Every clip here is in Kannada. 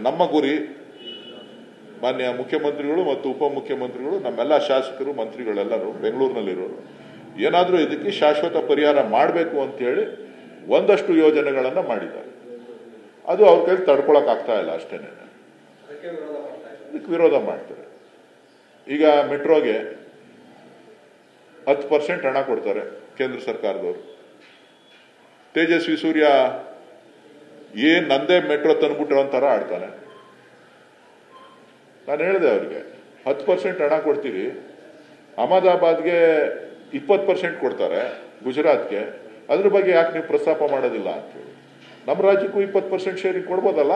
ನಮ್ಮ ಗುರಿ ಮಾನ್ಯ ಮುಖ್ಯಮಂತ್ರಿಗಳು ಮತ್ತು ಉಪಮುಖ್ಯಮಂತ್ರಿಗಳು ನಮ್ಮೆಲ್ಲ ಶಾಸಕರು ಮಂತ್ರಿಗಳೆಲ್ಲರೂ ಬೆಂಗಳೂರಿನಲ್ಲಿರೋರು ಏನಾದರೂ ಇದಕ್ಕೆ ಶಾಶ್ವತ ಪರಿಹಾರ ಮಾಡಬೇಕು ಅಂತ ಹೇಳಿ ಒಂದಷ್ಟು ಯೋಜನೆಗಳನ್ನು ಮಾಡಿದ್ದಾರೆ. ಅದು ಅವ್ರ ಕೈಲಿ ತಡ್ಕೊಳಕ್ ಆಗ್ತಾ ಇಲ್ಲ ಅಷ್ಟೇನೆ, ಇದಕ್ಕೆ ವಿರೋಧ ಮಾಡ್ತಾರೆ. ಈಗ ಮೆಟ್ರೋಗೆ 10% ಹಣ ಕೊಡ್ತಾರೆ ಕೇಂದ್ರ ಸರ್ಕಾರದವರು. ತೇಜಸ್ವಿ ಸೂರ್ಯ ನಂದೇ ಮೆಟ್ರೋ ತಂದ್ಬಿಟ್ರೆ ಒಂಥರ ಆಡ್ತಾನೆ. ನಾನು ಹೇಳಿದೆ ಅವ್ರಿಗೆ 10% ಹಣ ಕೊಡ್ತೀರಿ, ಅಹಮದಾಬಾದ್ಗೆ 20% ಕೊಡ್ತಾರೆ, ಗುಜರಾತ್ಗೆ, ಅದ್ರ ಬಗ್ಗೆ ಯಾಕೆ ನೀವು ಪ್ರಸ್ತಾಪ ಮಾಡೋದಿಲ್ಲ ಅಂತೇಳಿ. ನಮ್ಮ ರಾಜ್ಯಕ್ಕೂ 20% ಶೇರಿಂಗ್ ಕೊಡ್ಬೋದಲ್ಲ.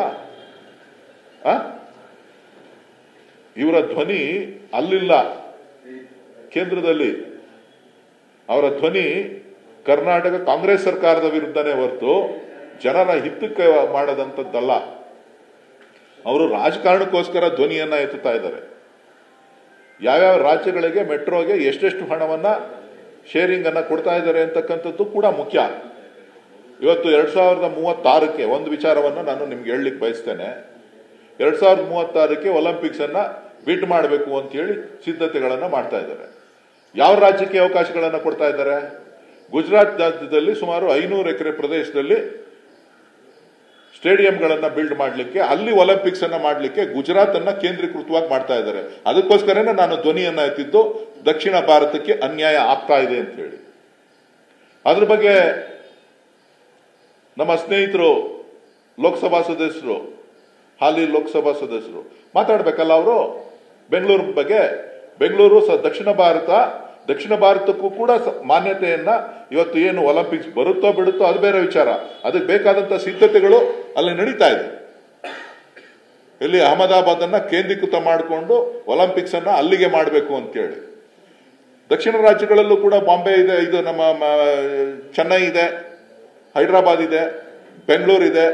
ಇವರ ಧ್ವನಿ ಅಲ್ಲಿಲ್ಲ ಕೇಂದ್ರದಲ್ಲಿ, ಅವರ ಧ್ವನಿ ಕರ್ನಾಟಕ ಕಾಂಗ್ರೆಸ್ ಸರ್ಕಾರದ ವಿರುದ್ಧನೇ ಹೊರತು ಜನರ ಹಿತಕ್ಕೆ ಮಾಡದಂಥದ್ದಲ್ಲ. ಅವರು ರಾಜಕಾರಣಕ್ಕೋಸ್ಕರ ಧ್ವನಿಯನ್ನ ಎತ್ತುತ್ತಾ ಇದ್ದಾರೆ. ಯಾವ್ಯಾವ ರಾಜ್ಯಗಳಿಗೆ ಮೆಟ್ರೋಗೆ ಎಷ್ಟೆಷ್ಟು ಹಣವನ್ನ ಶೇರಿಂಗ್ ಅನ್ನ ಕೊಡ್ತಾ ಇದ್ದಾರೆ ಅಂತಕ್ಕಂಥದ್ದು ಕೂಡ ಮುಖ್ಯ. ಇವತ್ತು 2036ಕ್ಕೆ ಒಂದು ವಿಚಾರವನ್ನ ನಾನು ನಿಮ್ಗೆ ಹೇಳಲಿಕ್ಕೆ ಬಯಸ್ತೇನೆ. 2036ಕ್ಕೆ ಒಲಿಂಪಿಕ್ಸ್ ಅನ್ನ ಬಿಡ್ ಮಾಡಬೇಕು ಅಂತ ಹೇಳಿ ಸಿದ್ಧತೆಗಳನ್ನ ಮಾಡ್ತಾ ಇದ್ದಾರೆ. ಯಾವ ರಾಜ್ಯಕ್ಕೆ ಅವಕಾಶಗಳನ್ನ ಕೊಡ್ತಾ ಇದ್ದಾರೆ? ಗುಜರಾತ್ ರಾಜ್ಯದಲ್ಲಿ ಸುಮಾರು 500 ಎಕರೆ ಪ್ರದೇಶದಲ್ಲಿ ಸ್ಟೇಡಿಯಂಗಳನ್ನ ಬಿಲ್ಡ್ ಮಾಡಲಿಕ್ಕೆ, ಅಲ್ಲಿ ಒಲಿಂಪಿಕ್ಸ್ ಅನ್ನ ಮಾಡಲಿಕ್ಕೆ ಗುಜರಾತ್ ಅನ್ನ ಕೇಂದ್ರೀಕೃತವಾಗಿ ಮಾಡ್ತಾ ಇದ್ದಾರೆ. ಅದಕ್ಕೋಸ್ಕರನೇ ನಾನು ಧ್ವನಿಯನ್ನ ಎತ್ತಿದ್ದು ದಕ್ಷಿಣ ಭಾರತಕ್ಕೆ ಅನ್ಯಾಯ ಆಗ್ತಾ ಇದೆ ಅಂತ ಹೇಳಿ. ಅದ್ರ ಬಗ್ಗೆ ನಮ್ಮ ಸ್ನೇಹಿತರು ಲೋಕಸಭಾ ಸದಸ್ಯರು, ಹಾಲಿ ಲೋಕಸಭಾ ಸದಸ್ಯರು ಮಾತಾಡ್ಬೇಕಲ್ಲ. ಅವರು ಬೆಂಗಳೂರು ಬಗ್ಗೆ, ಬೆಂಗಳೂರು ದಕ್ಷಿಣ ಭಾರತಕ್ಕೂ ಕೂಡ ಮಾನ್ಯತೆಯನ್ನ ಇವತ್ತು ಏನು ಒಲಿಂಪಿಕ್ಸ್ ಬರುತ್ತೋ ಬಿಡುತ್ತೋ ಅದು ಬೇರೆ ವಿಚಾರ. ಅದಕ್ಕೆ ಬೇಕಾದಂತ ಸಿದ್ಧತೆಗಳು ಅಲ್ಲಿ ನಡೀತಾ ಇದೆ. ಇಲ್ಲಿ ಅಹಮದಾಬಾದ್ ಅನ್ನ ಕೇಂದ್ರೀಕೃತ ಮಾಡಿಕೊಂಡು ಒಲಿಂಪಿಕ್ಸ್ ಅನ್ನ ಅಲ್ಲಿಗೆ ಮಾಡಬೇಕು ಅಂತೇಳಿ. ದಕ್ಷಿಣ ರಾಜ್ಯಗಳಲ್ಲೂ ಕೂಡ ಬಾಂಬೆ ಇದೆ, ಇದು ನಮ್ಮ ಚೆನ್ನೈ ಇದೆ, ಹೈದರಾಬಾದ್ ಇದೆ, ಬೆಂಗಳೂರು ಇದೆ,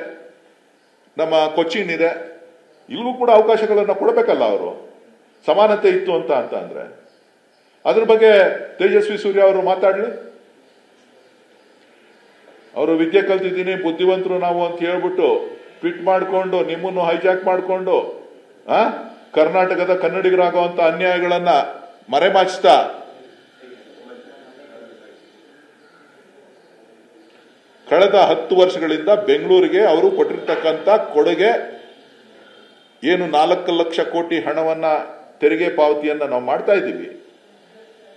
ನಮ್ಮ ಕೊಚ್ಚಿನ್ ಇದೆ. ಇಲ್ಲಿಗೂ ಕೂಡ ಅವಕಾಶಗಳನ್ನ ಕೊಡಬೇಕಲ್ಲ ಅವರು, ಸಮಾನತೆ ಇತ್ತು ಅಂತ ಅಂದ್ರೆ. ಅದ್ರ ಬಗ್ಗೆ ತೇಜಸ್ವಿ ಸೂರ್ಯ ಅವರು ಮಾತಾಡ್ಲಿ. ಅವರು ವಿದ್ಯೆ ಕಲ್ತಿದ್ದೀನಿ, ಬುದ್ಧಿವಂತರು ನಾವು ಅಂತ ಹೇಳ್ಬಿಟ್ಟು ಟ್ವೀಟ್ ಮಾಡಿಕೊಂಡು ನಿಮ್ಮನ್ನು ಹೈಜಾಕ್ ಮಾಡಿಕೊಂಡು ಕರ್ನಾಟಕದ ಕನ್ನಡಿಗರಾಗುವಂತ ಅನ್ಯಾಯಗಳನ್ನ ಮರೆಮಾಚ್ತಾ ಕಳೆದ 10 ವರ್ಷಗಳಿಂದ ಬೆಂಗಳೂರಿಗೆ ಅವರು ಕೊಟ್ಟಿರ್ತಕ್ಕಂಥ ಕೊಡುಗೆ ಏನು 4 ಲಕ್ಷ ಕೋಟಿ ಹಣವನ್ನ ತೆರಿಗೆ ಪಾವತಿಯನ್ನ ನಾವು ಮಾಡ್ತಾ ಇದ್ದೀವಿ.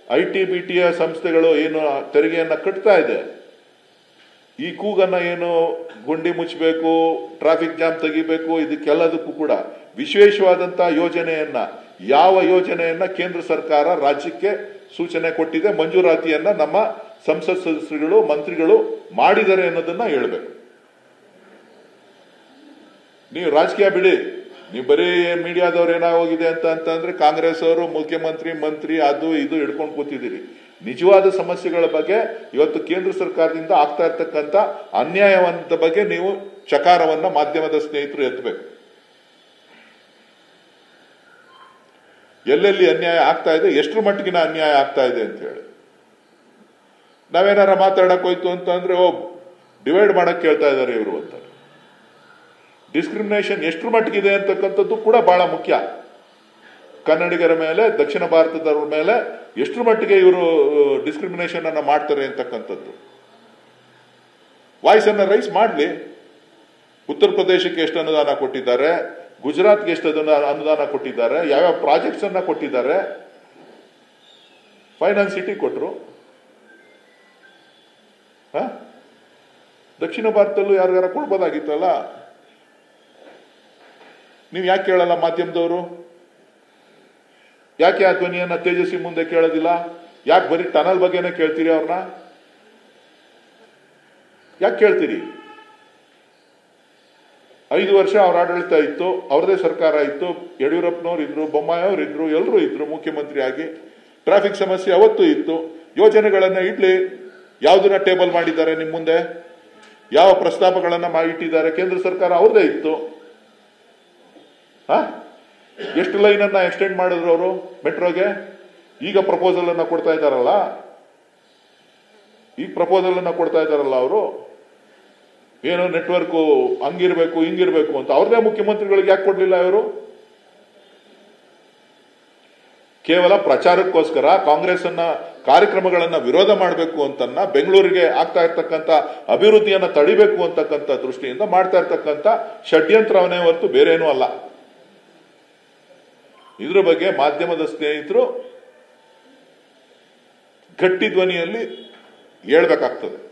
ITBTಯ ಸಂಸ್ಥೆಗಳು ಏನು ತೆರಿಗೆಯನ್ನ ಕಟ್ತಾ ಇದೆ, ಈ ಕೂಗನ್ನ ಏನು ಗುಂಡಿ ಮುಚ್ಚಬೇಕು, ಟ್ರಾಫಿಕ್ ಜಾಮ್ ತೆಗಿಬೇಕು, ಇದಕ್ಕೆಲ್ಲದಕ್ಕೂ ಕೂಡ ವಿಶೇಷವಾದಂತಹ ಯೋಜನೆಯನ್ನ, ಯಾವ ಯೋಜನೆಯನ್ನ ಕೇಂದ್ರ ಸರ್ಕಾರ ರಾಜ್ಯಕ್ಕೆ ಸೂಚನೆ ಕೊಟ್ಟಿದೆ, ಮಂಜೂರಾತಿಯನ್ನ ನಮ್ಮ ಸಂಸತ್ ಸದಸ್ಯರುಗಳು ಮಂತ್ರಿಗಳು ಮಾಡಿದ್ದಾರೆ ಅನ್ನೋದನ್ನ ಹೇಳ್ಬೇಕು. ನೀವು ರಾಜಕೀಯ ಬಿಡಿ, ನೀವು ಬರೀ ಮೀಡಿಯಾದವ್ರು ಏನಾಗೋಗಿದೆ ಅಂತಂದ್ರೆ ಕಾಂಗ್ರೆಸ್ ಅವರು ಮುಖ್ಯಮಂತ್ರಿ ಮಂತ್ರಿ ಅದು ಇದು ಹಿಡ್ಕೊಂಡು ಕೂತಿದ್ದೀರಿ. ನಿಜವಾದ ಸಮಸ್ಯೆಗಳ ಬಗ್ಗೆ, ಇವತ್ತು ಕೇಂದ್ರ ಸರ್ಕಾರದಿಂದ ಆಗ್ತಾ ಇರ್ತಕ್ಕಂಥ ಅನ್ಯಾಯವಂತ ಬಗ್ಗೆ ನೀವು ಚಕಾರವನ್ನ ಮಾಧ್ಯಮದ ಸ್ನೇಹಿತರು ಎತ್ತಬೇಕು. ಎಲ್ಲೆಲ್ಲಿ ಅನ್ಯಾಯ ಆಗ್ತಾ ಇದೆ, ಎಷ್ಟರ ಮಟ್ಟಿಗಿನ ಅನ್ಯಾಯ ಆಗ್ತಾ ಇದೆ ಅಂತ ಹೇಳಿ. ನಾವೇನಾರ ಮಾತಾಡಕ್ ಹೋಯ್ತು ಅಂತಂದ್ರೆ ಡಿವೈಡ್ ಮಾಡಕ್ ಕೇಳ್ತಾ ಇದ್ದಾರೆ ಇವರು ಅಂತ. ಡಿಸ್ಕ್ರಿಮಿನೇಷನ್ ಎಷ್ಟರ ಮಟ್ಟಿಗಿದೆ ಅಂತಕ್ಕಂಥದ್ದು ಕೂಡ ಬಹಳ ಮುಖ್ಯ. ಕನ್ನಡಿಗರ ಮೇಲೆ, ದಕ್ಷಿಣ ಭಾರತದವರ ಮೇಲೆ ಎಷ್ಟರ ಮಟ್ಟಿಗೆ ಇವರು ಡಿಸ್ಕ್ರಿಮಿನೇಷನ್ ಅನ್ನ ಮಾಡ್ತಾರೆ ಅಂತಕ್ಕಂಥದ್ದು ವಾಯ್ಸ್ ಅನ್ನ ರೈಸ್ ಮಾಡ್ಲಿ. ಉತ್ತರ ಪ್ರದೇಶಕ್ಕೆ ಎಷ್ಟು ಅನುದಾನ ಕೊಟ್ಟಿದ್ದಾರೆ, ಗುಜರಾತ್ಗೆ ಎಷ್ಟು ಅನುದಾನ ಕೊಟ್ಟಿದ್ದಾರೆ, ಯಾವ್ಯಾವ ಪ್ರಾಜೆಕ್ಟ್ಸ್ ಅನ್ನ ಕೊಟ್ಟಿದ್ದಾರೆ. ಫೈನಾನ್ಸ್ ಸಿಟಿ ಕೊಟ್ರು, ದಕ್ಷಿಣ ಭಾರತದಲ್ಲೂ ಯಾರ್ಯಾರ ಕೊಡ್ಬೋದಾಗಿತ್ತಲ್ಲ. ನೀವು ಯಾಕೆ ಕೇಳಲ್ಲ ಮಾಧ್ಯಮದವರು? ಯಾಕೆ ಆ ಧ್ವನಿಯನ್ನ ತೇಜಸ್ವಿ ಮುಂದೆ ಕೇಳೋದಿಲ್ಲ? ಯಾಕೆ ಬರೀ ಟನಲ್ ಬಗ್ಗೆನೇ ಕೇಳ್ತೀರಿ ಅವ್ರನ್ನ? ಯಾಕೆ ಕೇಳ್ತೀರಿ? 5 ವರ್ಷ ಅವ್ರ ಆಡಳಿತ ಇತ್ತು, ಅವ್ರದೇ ಸರ್ಕಾರ ಇತ್ತು, ಯಡಿಯೂರಪ್ಪನವ್ರು ಇದ್ರು, ಬೊಮ್ಮಾಯಿ ಅವ್ರು ಇದ್ರು, ಎಲ್ಲರೂ ಇದ್ರು ಮುಖ್ಯಮಂತ್ರಿ ಆಗಿ. ಟ್ರಾಫಿಕ್ ಸಮಸ್ಯೆ ಅವತ್ತು ಇತ್ತು. ಯೋಜನೆಗಳನ್ನ ಇಡ್ಲಿ, ಯಾವುದನ್ನ ಟೇಬಲ್ ಮಾಡಿದ್ದಾರೆ ನಿಮ್ ಮುಂದೆ, ಯಾವ ಪ್ರಸ್ತಾಪಗಳನ್ನ ಇಟ್ಟಿದ್ದಾರೆ, ಕೇಂದ್ರ ಸರ್ಕಾರ ಅವ್ರದೇ ಇತ್ತು. ಎಷ್ಟು ಲೈನ್ ಅನ್ನ ಎಕ್ಸ್ಟೆಂಡ್ ಮಾಡಿದ್ರು ಅವರು ಮೆಟ್ರೋಗೆ? ಈಗ ಪ್ರಪೋಸಲ್ ಅನ್ನ ಕೊಡ್ತಾ ಇದ್ದಾರಲ್ಲ, ಅವರು ಏನೋ ನೆಟ್ವರ್ಕು ಹಂಗಿರ್ಬೇಕು ಹಿಂಗಿರ್ಬೇಕು ಅಂತ ಅವ್ರದೇ ಮುಖ್ಯಮಂತ್ರಿಗಳಿಗೆ ಯಾಕೆ ಕೊಡ್ಲಿಲ್ಲ ಇವರು? ಕೇವಲ ಪ್ರಚಾರಕ್ಕೋಸ್ಕರ ಕಾಂಗ್ರೆಸ್ ಅನ್ನ ಕಾರ್ಯಕ್ರಮಗಳನ್ನ ವಿರೋಧ ಮಾಡಬೇಕು ಅಂತನ್ನ ಬೆಂಗಳೂರಿಗೆ ಆಗ್ತಾ ಇರ್ತಕ್ಕಂಥ ಅಭಿವೃದ್ಧಿಯನ್ನ ತಡಿಬೇಕು ಅಂತಕ್ಕಂಥ ದೃಷ್ಟಿಯಿಂದ ಮಾಡ್ತಾ ಇರ್ತಕ್ಕಂಥ ಷಡ್ಯಂತ್ರವನ್ನೇ ಹೊರತು ಬೇರೇನೂ ಅಲ್ಲ. ಇದ್ರ ಬಗ್ಗೆ ಮಾಧ್ಯಮದ ಸ್ನೇಹಿತರು ಗಟ್ಟಿ ಧ್ವನಿಯಲ್ಲಿ ಹೇಳ್ಬೇಕಾಗ್ತದೆ.